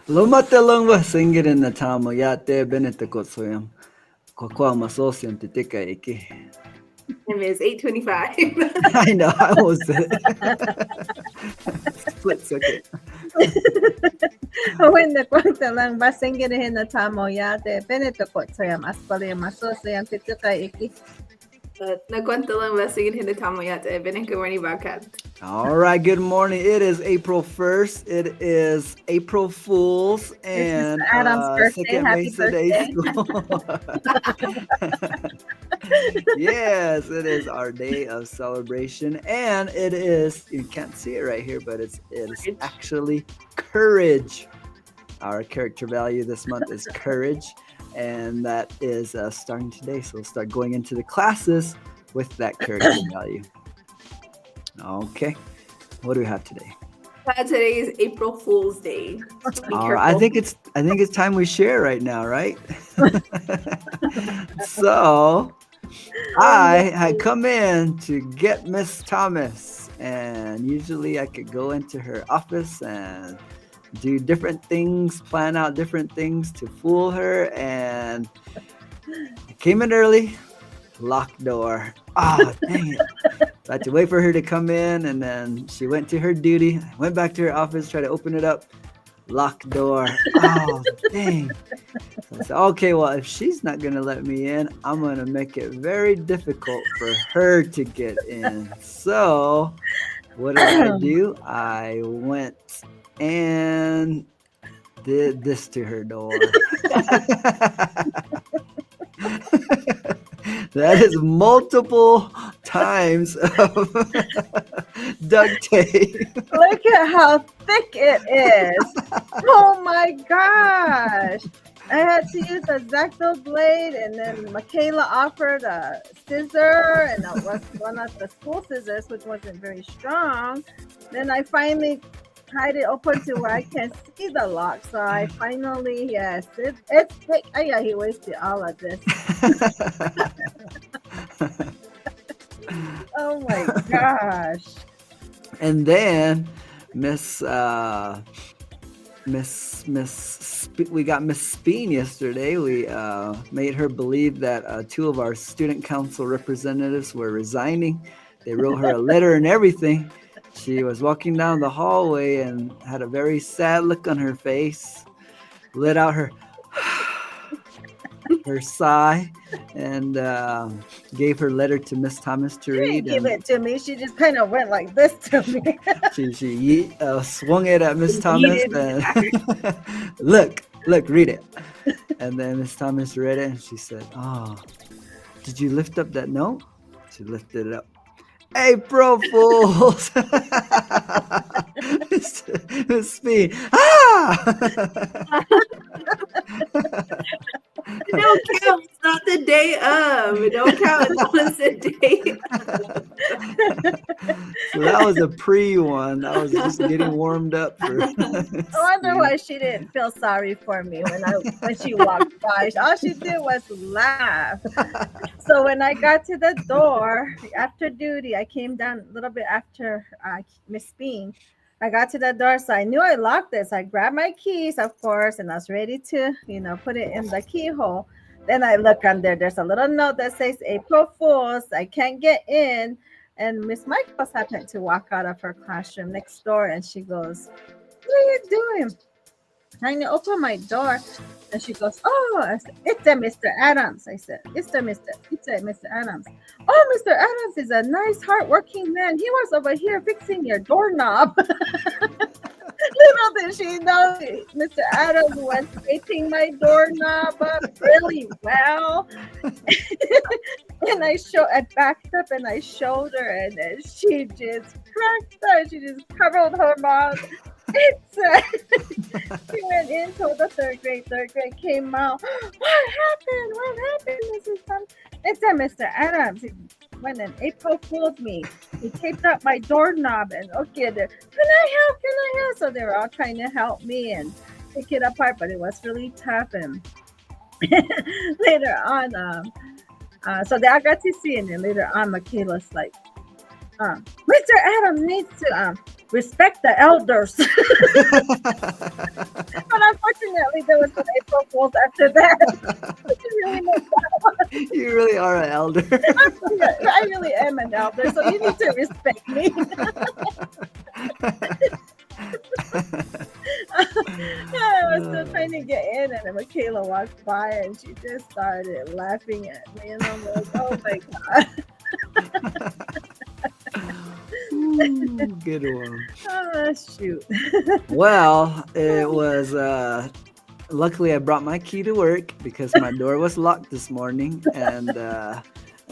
Lumatelang ba singin na tamo yate benete kotsoyam. Kokwa masosyan titika iki. Time is 8:25. I know, I almost said it. Split second. When the kwanta lang ba singin na tamo yate benete kotsoyam aspali masosyan titika iki. Nagkwento lang ba sige hindi tama yata. Good morning, Bobcat. All right, good morning. It is April 1st. It is April Fool's and Adam's birthday. Second Happy Mesa Day birthday. School. Yes, it is our day of celebration, and it is, you can't see it right here, but it is actually courage. Our character value this month is courage, and that is starting today. So we'll start going into the classes with that character value. Okay, what do we have today? Today is April Fool's Day. All right, I think it's time we share right now, right? So I had come in to get Miss Thomas, and usually I could go into her office and do different things, plan out different things to fool her, and I came in early, locked door. Oh, dang it. I had to wait for her to come in, and then she went to her duty. I went back to her office, tried to open it up, locked door. Oh, dang. So I said, okay, well, if she's not going to let me in, I'm going to make it very difficult for her to get in. So what did I do? I went and did this to her door. That is multiple times of duct tape. Look at how thick it is. Oh my gosh. I had to use a Zacto blade, and then Michaela offered a scissor, and that was one of the school scissors, which wasn't very strong. Then I finally tried it open to where I can see the lock. So I finally, yes, it's thick. Oh yeah, he wasted all of this. Oh my gosh. And then we got Miss Speen yesterday. We made her believe that two of our student council representatives were resigning. They wrote her a letter and everything. She was walking down the hallway and had a very sad look on her face, let out her sigh, and gave her letter to Miss Thomas to She read. didn't give it to me. She just kind of went like this to me. She swung it at Miss Thomas and look, read it. And then Miss Thomas read it and she said, "Oh, did you lift up that note?" She lifted it up. April Fools! Miss Speed. It don't count. It's not the day of. It don't count. It's always the day of. So that was a pre-one. I was just getting warmed up for. I wonder why she didn't feel sorry for me when she walked by. All she did was laugh. So when I got to the door after duty, I came down a little bit after Miss Bean. I got to the door, so I knew I locked it. So I grabbed my keys, of course, and I was ready to, put it in the keyhole. Then I look under. There's a little note that says April Fools. I can't get in. And Miss Michaels happened to walk out of her classroom next door, and she goes, "What are you doing?" Trying to open my door, and she goes, "Oh," I said, "It's a Mr. Adams." I said, "It's a Mr. Adams." "Oh, Mr. Adams is a nice, hardworking man. He was over here fixing your doorknob." Little did she know, Mr. Adams was fixing my doorknob up really well. And I backed up and I showed her, and then she just cracked up. She just covered her mouth. She went in, told the third grade came out. What happened, Mrs. Thompson?" It's a Mr. Adams. He went and April fooled me. He taped up my doorknob, and okay, can I help? So they were all trying to help me and pick it apart, but it was really tough. And later on, so I got to see, and then later on, Michaela's like, "Mr. Adams needs to respect the elders. But unfortunately, there was some April Fools after that. You really know that. You really are an elder. I really am an elder, so you need to respect me. I was still trying to get in, and then Michaela walked by, and she just started laughing at me, and I'm like, oh my god. Ooh, good one. Oh, shoot. Well, it was luckily I brought my key to work because my door was locked this morning, and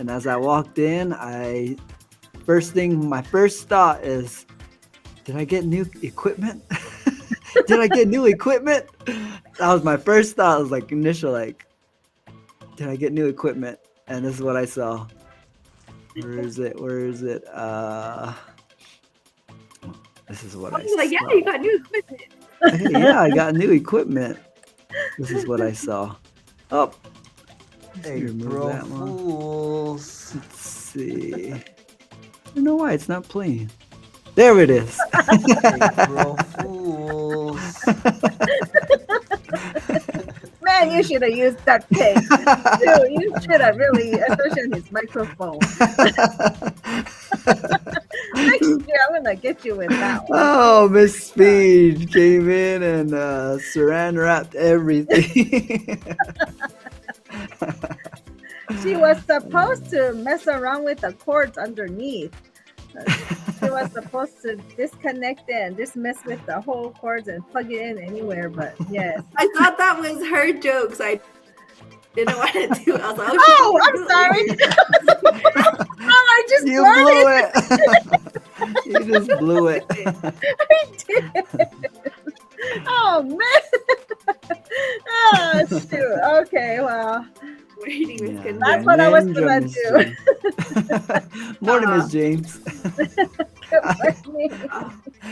as I walked in, my first thought is, did I get new equipment? Did I get new equipment? That was my first thought. It was like initial, like, did I get new equipment? And this is what I saw. Where is it? This is what I was like, yeah, saw. you got new equipment. Yeah, I got new equipment. This is what I saw. Oh, remove April that one. Fools. Let's see. I don't know why it's not playing. There it is. April Fools. Man, you should have used duct tape. Dude, you should have really, especially on his microphone. Next year, I'm going to get you with that one. Oh, Miss Speed came in and saran wrapped everything. She was supposed to mess around with the cords underneath. She was supposed to disconnect it and just mess with the whole cords and plug it in anywhere, but yes. I thought that was her jokes. I didn't want to do. I was like, Oh, I'm sorry. Oh, I just You blew blew it. You just blew it. I did. Oh, man. Oh, shoot. Okay, well, waiting with Yeah. goodness. that's what I was Ninja going to Miss do. James. Morning, Miss James. Good morning.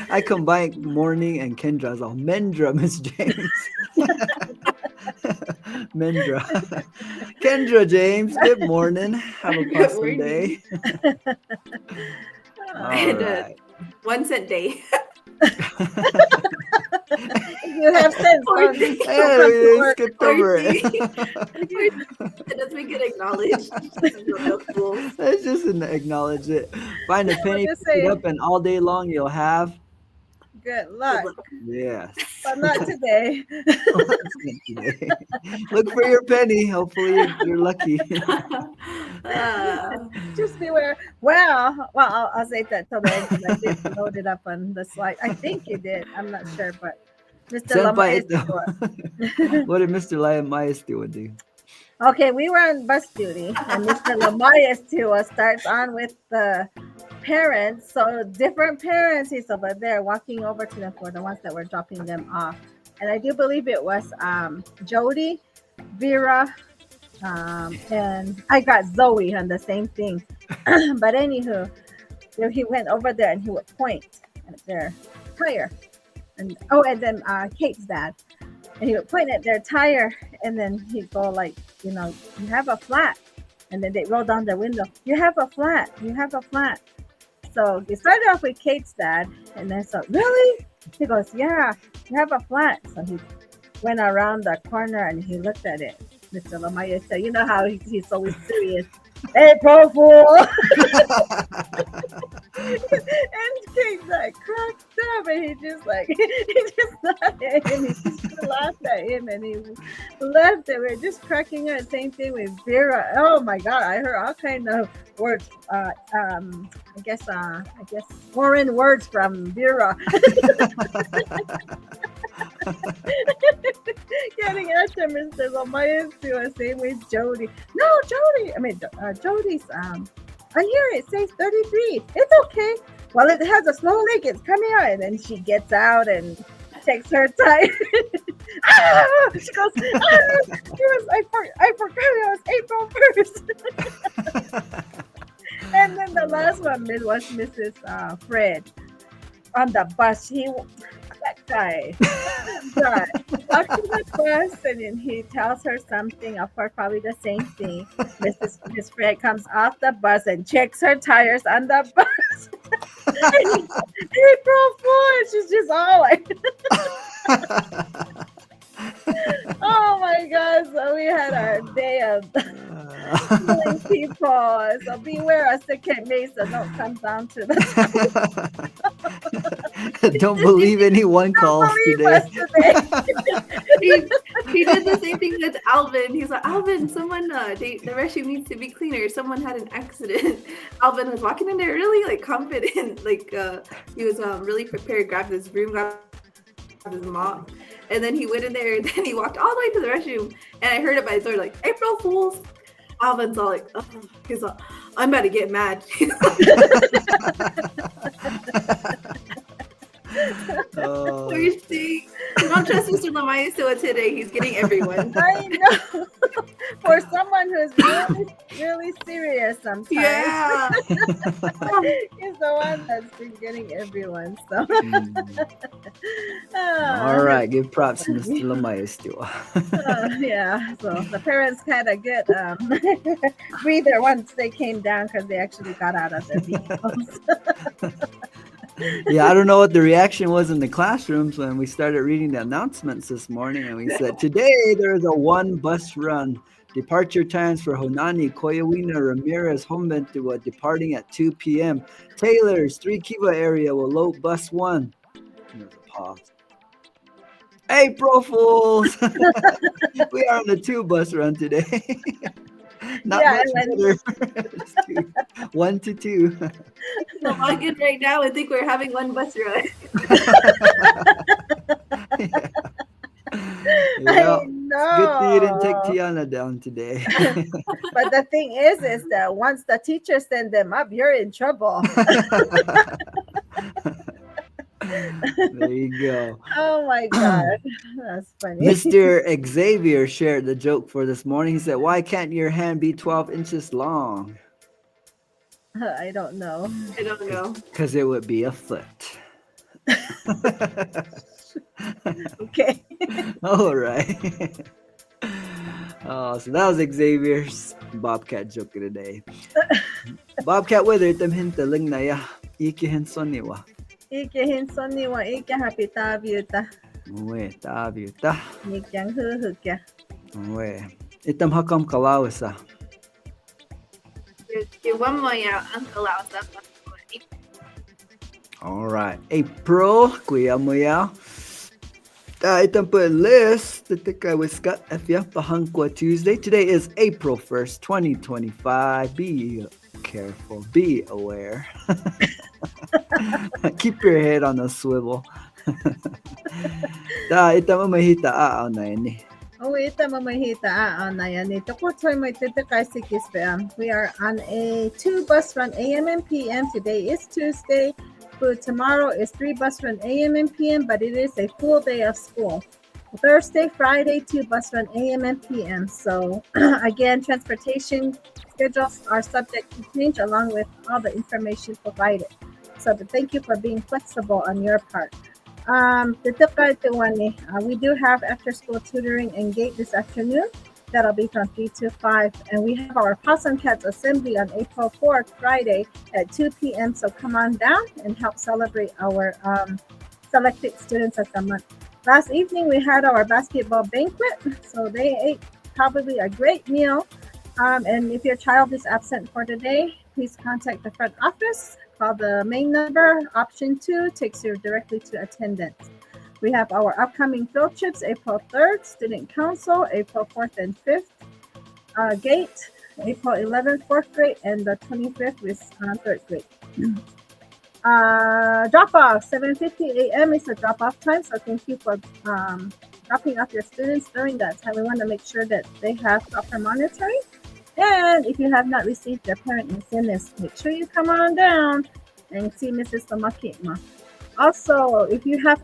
I combined morning and Kendra's all Mendra, Miss James. Mendra. Kendra James, good morning. Have a Good awesome morning. day. All And, right. 1 cent day. You have sense. Poor Don't thing. come Hey, to we work. skipped over it. It doesn't get acknowledged. No fools. Let's just acknowledge it. Find a penny, just pick it say- up, and all day long you'll have. Good luck, Yes. but not today. Look for your penny. Hopefully you're lucky. Just beware. Well, I'll say that till the end because I did load it up on the slide. I think you did. I'm not sure, but Mr. Lama Senpai, is doing. what did Mr. Lion Myers do? Okay, we were on bus duty, and Mr. Lamayas starts on with the parents. So different parents, he's over there walking over to them for the ones that were dropping them off. And I do believe it was Jody, Vera, and I got Zoe on the same thing. But anywho, he went over there and he would point at their tire. And then Kate's dad. And he would point at their tire, and then he'd go like, you have a flat. And then they roll down their window. You have a flat. So he started off with Kate's dad, and then so, really? He goes, yeah, you have a flat. So he went around the corner and he looked at it. Mr. Lamaya said, you know how he's always serious. April Fool! And Kate's like cracked up, and he just laughed at him. He just laughed at him, and he left it. We're just cracking up. Same thing with Vera. Oh my God, I heard all kind of words. I guess foreign words from Vera. Getting after Mr. Lomaya's too. Same with Jody. No, Jody. Jody's on here it says 33. It's okay. Well, it has a slow leg. It's coming out, and then she gets out and takes her time. She goes, I forgot it was April 1st. And then the last one was Mrs. Fred on the bus. That guy walks to the bus, and then he tells her something, of course, probably the same thing. Miss Fred comes off the bus and checks her tires on the bus. And April is all like, oh my God. So we had our day of healing people. So beware a second Mesa. Don't come down to the Don't believe anyone calls believe today. us today. He did the same thing with Alvin. He's like, Alvin, someone the restroom needs to be cleaner. Someone had an accident. Alvin was walking in there really like confident, like he was really prepared. Grabbed his broom, grabbed his mop, and then he went in there. And then he walked all the way to the restroom, and I heard it by the door like April Fools. Alvin's all like, oh. He's like, I'm about to get mad. Oh. Thirsty. Don't trust Mr. Lamayasu today. He's getting everyone. I know. For someone who's really, really serious sometimes. Yeah. He's the one that's been getting everyone. So All right, give props to Mr. Lamayastu. yeah. So the parents had a good breather once they came down because they actually got out of their vehicles. Yeah, I don't know what the reaction was in the classrooms when we started reading the announcements this morning, and we said, today there is a one bus run. Departure times for Honani, Koyawina, Ramirez, Hombentua departing at 2 p.m. Taylor's 3 Kiva area will load bus 1. There's a pause. April Fools! We are on the 2 bus run today. Not Yeah, much better. Just 2. 1 to 2. So log in right now and think we're having one bus run. Yeah. I Yep. know. Good thing you didn't take Tiana down today. But the thing is that once the teacher send them up, you're in trouble. There you go. Oh my God, that's funny. Mr. Xavier shared the joke for this morning. He said, why can't your hand be 12 inches long? I don't know. I don't know. Because it would be a foot. Okay. All right. Oh, so that was Xavier's Bobcat joke of the day. Bobcat weather tam hinta lang na ya. Iki hinsoniwa. Ike hinsoni wa ike hapita viuta. Uwe, tabi ta. Nikyang huhukya. Uwe. Itam hakam kalawasa. You're one more out, Uncle Alsa. All right. April, kuya mo ya. Itam po list. Titika wiskat afya pahangkwa Tuesday. Today is April 1st, 2025. Be careful. Be aware. Keep your head on a swivel. Itam mahita na yun. Ita mamahita na yan. Ito ko toy may titikay sikis pa. We are on a 2 bus run AM and PM. Today is Tuesday. But tomorrow is 3 bus run AM and PM, but it is a full day of school. Thursday, Friday, 2 bus run AM and PM. So again, transportation schedules are subject to change along with all the information provided. So thank you for being flexible on your part. We do have after school tutoring and gate this afternoon. That'll be from 3 to 5. And we have our Possum Cats Assembly on April 4th, Friday at 2 p.m. So come on down and help celebrate our selected students of the month. Last evening, we had our basketball banquet. So they ate probably a great meal. And if your child is absent for today, please contact the front office. Call the main number. Option 2 takes you directly to attendance. We have our upcoming field trips, April 3rd, Student Council, April 4th and 5th, Gate, April 11th, 4th grade, and the 25th is 3rd grade. Drop-off, 7:50 a.m. is the drop-off time, so thank you for dropping off your students during that time. We want to make sure that they have proper monitoring. And if you have not received your parent incentives, make sure you come on down and see Mrs. Samakitma. Also, if you have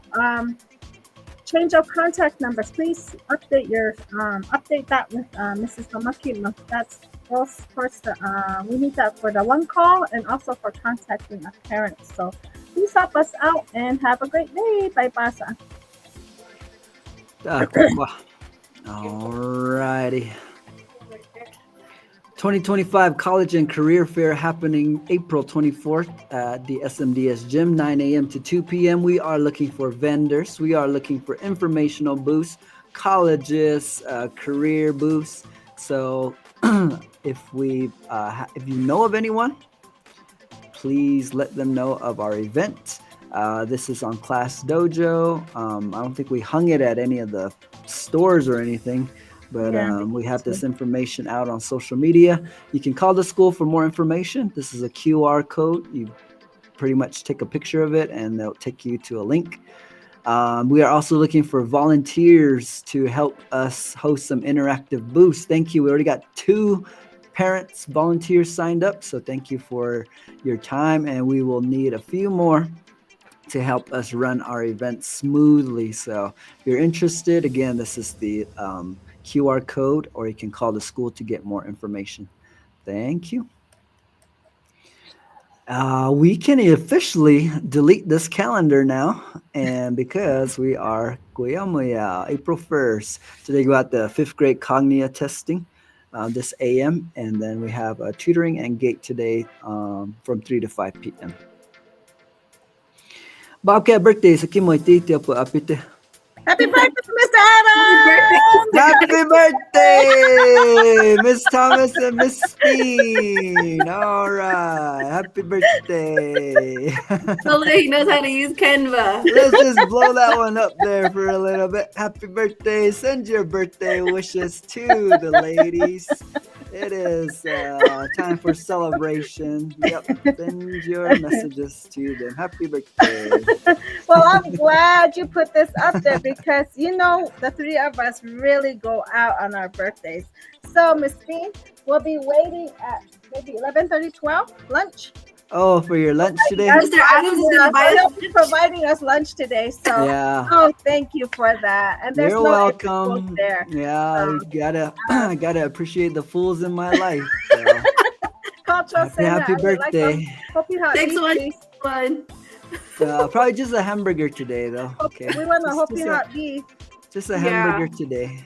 change of contact numbers, please update that with Mrs. Samakitma. That's both for we need that for the one call and also for contacting our parents. So please help us out and have a great day. Bye, Basa. All righty. 2025 College and Career Fair happening April 24th at the SMDS Gym, 9 a.m. to 2 p.m. We are looking for vendors. We are looking for informational booths, colleges, career booths. So if you know of anyone, please let them know of our event. This is on Class Dojo. I don't think we hung it at any of the stores or anything, but we have this information out on social media. You can call the school for more information. This is a QR code. You pretty much take a picture of it and they'll take you to a link. We are also looking for volunteers to help us host some interactive booths. Thank you. We already got 2 parents, volunteers signed up. So thank you for your time. And we will need a few more to help us run our event smoothly. So if you're interested, again, this is the QR code, or you can call the school to get more information. Thank you. We can officially delete this calendar now, and because we are Kuyamuya, April 1st. Today we got the 5th grade Cognia testing this AM, and then we have tutoring and gate today from 3 to 5 p.m. Bobcat birthday sa kimoy titya po apite. Happy birthday, Mr. Adams! Happy birthday, Miss Thomas and Miss Speen. All right, happy birthday. So he knows how to use Canva. Let's just blow that one up there for a little bit. Happy birthday. Send your birthday wishes to the ladies. It is time for celebration. Yep, send your messages to them. Happy birthday. Well, I'm glad you put this up there because, the 3 of us really go out on our birthdays. So, Miss Bean, we'll be waiting at maybe 11:30, 12, lunch. Oh, for your lunch today? Mr. Adams is going to buy us providing us lunch today. So, yeah. Thank you for that. And there's You're no welcome. There. Yeah, gotta appreciate the fools in my life. So. Happy birthday. Hope you have Thanks one. Probably just a hamburger today, though. Okay. We want to hope you have beef. Just a hamburger today.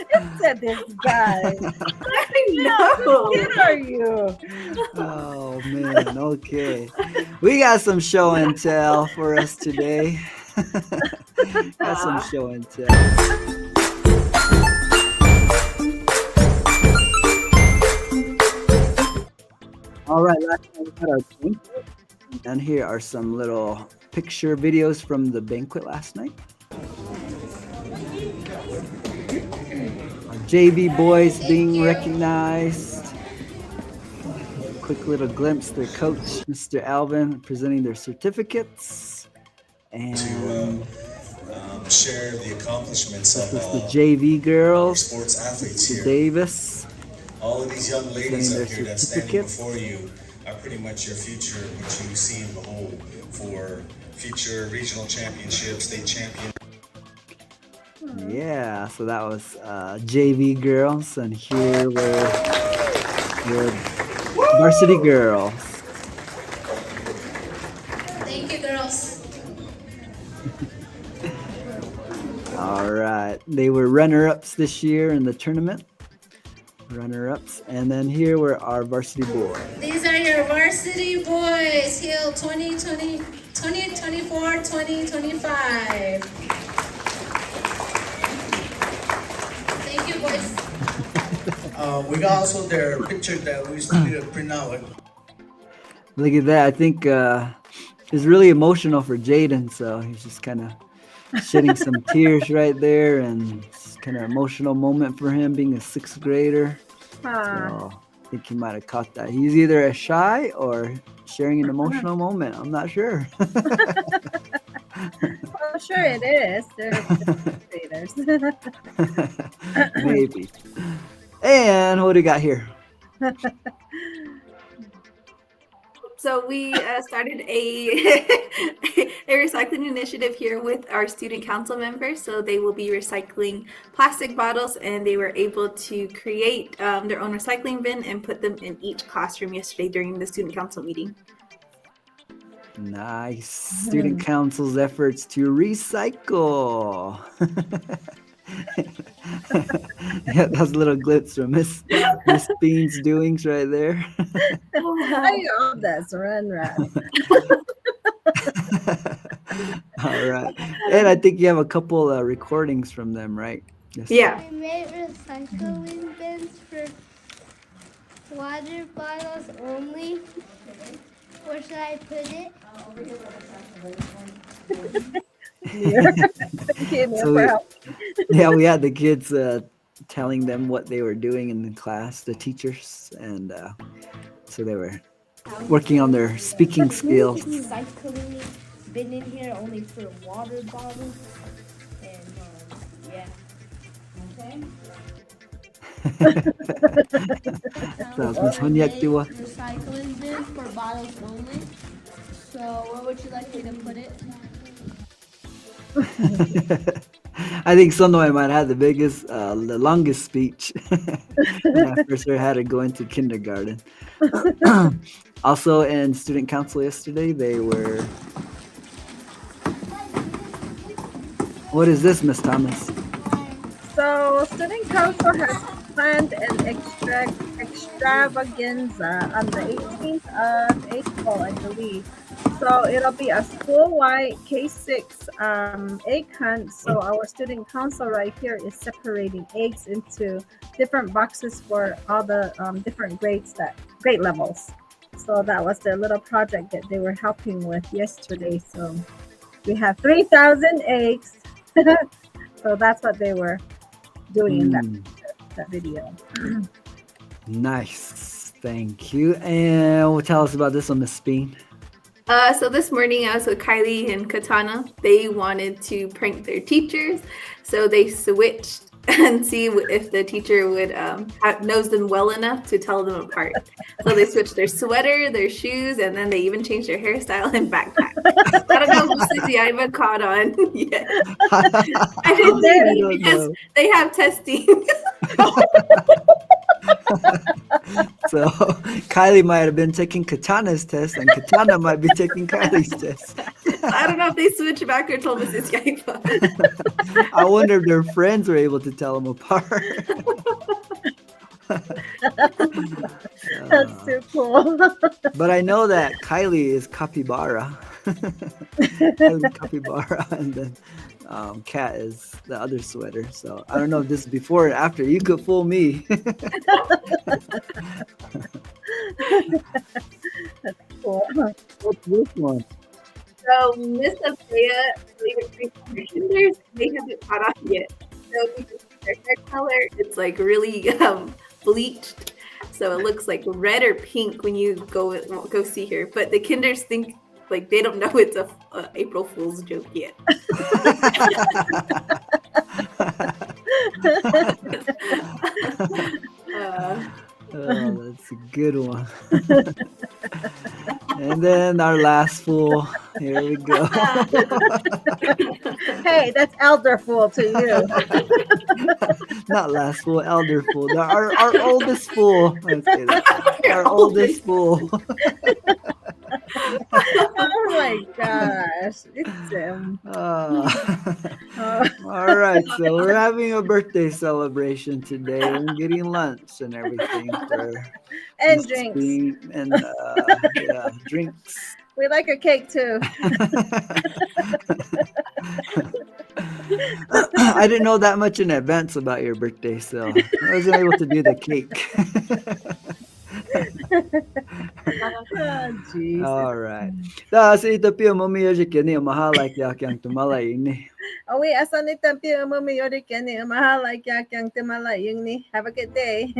It's this guy. I know. Who are you? Oh man. Okay. We got some show and tell for us today. Got some show and tell. All right, last time we had our banquet, and here are some little picture videos from the banquet last night. Our JV boys being recognized. Quick little glimpse, their coach, Mr. Alvin, presenting their certificates. And to share the accomplishments of the JV girls, sports athletes here. Davis. All of these young ladies up here that's standing before you are pretty much your future, which you see and behold for future regional championships, state champion. Yeah, so that was JV girls, and here we're varsity girls. Thank you, girls. All right, they were runner-ups this year in the tournament. Runner-ups, and then here were our varsity boys. These are your varsity boys, Hill 2020, 2024, 2025. Thank you, boys. We got also their picture that we still need to print out. Look at that. I think it's really emotional for Jaden, so he's just kind of shedding some tears right there, and it's kind of emotional moment for him being a 6th grader. So I think he might have caught that. He's either a shy or sharing an emotional moment. I'm not sure. Well, sure it is. They're just graders. Maybe. And what do we got here? So we started a recycling initiative here with our student council members. So they will be recycling plastic bottles, and they were able to create their own recycling bin and put them in each classroom yesterday during the student council meeting. Nice. Student council's efforts to recycle. Yeah, that's a little glimpse from Miss Bean's doings right there. Ay, oh, that's run, rat. All right, and I think you have a couple recordings from them, right? Yes. Yeah. We made recycling bins for water bottles only. Where should I put it? Thank you, Neil, So for we, help. yeah, we had the kids telling them what they were doing in the class, the teachers, and so they were working on their speaking skills. Recycling bin in here only for water bottles. And yeah. Okay. So Miss Hunyak Tiwa. Recycling bin for bottles only. So where would you like me to put it? I think Sonoy might have the longest speech when I first had to go into kindergarten. Also, in student council yesterday, they were. What is this, Miss Thomas? So, student council has planned an extravaganza on the 18th of April, I believe. So it'll be a school-wide K6 egg hunt. So our student council right here is separating eggs into different boxes for all the different grade levels. So that was their little project that they were helping with yesterday. So we have 3,000 eggs. So that's what they were doing in that video. Nice, thank you. And tell us about this one, Miss Bean. So this morning I was with Kylie and Katana. They wanted to prank their teachers, so they switched and see if the teacher would knows them well enough to tell them apart. So they switched their sweater, their shoes, and then they even changed their hairstyle and backpack. I don't know if Mrs. Yaiba caught on yet. I didn't think because they have testing. So Kylie might have been taking Katana's test, and Katana might be taking Kylie's test. I don't know if they switched back or told Mrs. Yaiba. I wonder if their friends were able to tell them apart. That's too cool. But I know that Kylie is capybara. Kylie capybara, and then Cat is the other sweater. So I don't know if this is before or after. You could fool me. That's cool. What's this one? So Miss Abaya, kinders, they haven't caught on yet. So if you see their hair color, it's like really bleached. So it looks like red or pink when you go see her. But the kinders think like they don't know it's a April Fool's joke yet. Oh, that's a good one. And then our last fool. Here we go. Hey, that's elder fool to you. Not last fool, elder fool. Our oldest fool. Let's say that. Our oldest fool. Oh my gosh. It's him. All right, so we're having a birthday celebration today. We're getting lunch and everything for And Miss drinks. Bean, and yeah, drinks. We like a cake too. I didn't know that much in advance about your birthday, so I wasn't able to do the cake. Oh, jeez. All right. Da sa ito piyo mamiyo kini mahala kya kyang tumalay ini. Awi asan ni tampi umumi yori kani mahala kya kyang timala yung ni. Have a good day.